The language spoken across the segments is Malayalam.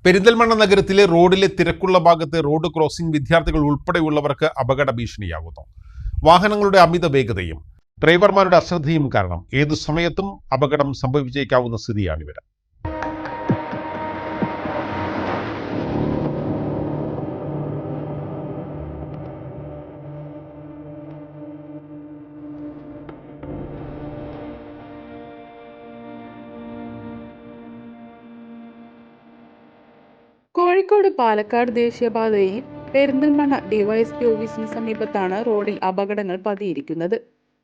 പെരിന്തൽമണ്ണ നഗരത്തിലെ റോഡിലെ തിരക്കുള്ള ഭാഗത്ത് റോഡ് ക്രോസിംഗ് വിദ്യാർത്ഥികൾ ഉൾപ്പെടെയുള്ളവർക്ക് അപകട ഭീഷണിയാകുന്നു. വാഹനങ്ങളുടെ അമിത വേഗതയും ഡ്രൈവർമാരുടെ അശ്രദ്ധയും കാരണം ഏതു സമയത്തും അപകടം സംഭവിച്ചേക്കാവുന്ന സ്ഥിതിയാണിവിടെ. കോഴിക്കോട് പാലക്കാട് ദേശീയപാതയിൽ പെരിന്തൽമണ്ണ ഡിവൈഎസ്പി ഓഫീസിന് സമീപത്താണ് റോഡിൽ അപകടങ്ങൾ പതിയിരിക്കുന്നത്.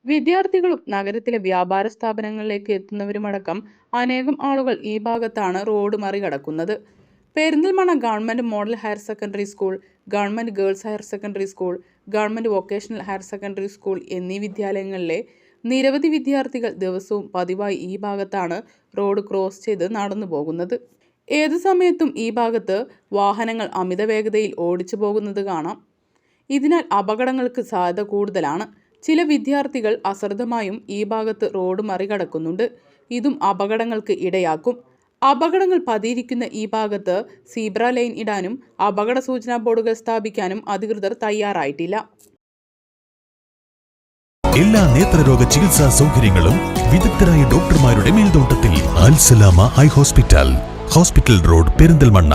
വിദ്യാർത്ഥികളും നഗരത്തിലെ വ്യാപാര സ്ഥാപനങ്ങളിലേക്ക് എത്തുന്നവരുമടക്കം അനേകം ആളുകൾ ഈ ഭാഗത്താണ് റോഡ് മറികടക്കുന്നത്. Perinthalmanna government model higher secondary school, government girls higher secondary school, government vocational higher secondary school എന്നീ വിദ്യാലയങ്ങളിലെ നിരവധി വിദ്യാർത്ഥികൾ ദിവസവും പതിവായി ഈ ഭാഗത്താണ് റോഡ് ക്രോസ് ചെയ്ത് നടന്നു പോകുന്നത്. ഏതു സമയത്തും ഈ ഭാഗത്ത് വാഹനങ്ങൾ അമിത വേഗതയിൽ ഓടിച്ചു പോകുന്നത് കാണാം. ഇതിനാൽ അപകടങ്ങൾക്ക് സാധ്യത കൂടുതലാണ്. ചില വിദ്യാർത്ഥികൾ അശ്രദ്ധമായും ഈ ഭാഗത്ത് റോഡ് മറികടക്കുന്നുണ്ട്. ഇതും അപകടങ്ങൾക്ക് ഇടയാക്കും. അപകടങ്ങൾ പതിയിരിക്കുന്ന ഈ ഭാഗത്ത് സീബ്ര ലൈൻ ഇടാനും അപകട സൂചനാ ബോർഡുകൾ സ്ഥാപിക്കാനും അധികൃതർ തയ്യാറായിട്ടില്ല. എല്ലാ നേത്രരോഗ ചികിത്സാ സൗകര്യങ്ങളും വിദഗ്ധരായ ഡോക്ടർമാരുടെ മേൽനോട്ടത്തിൽ. Al Salama eye hospital, hospital road, Perinthalmanna.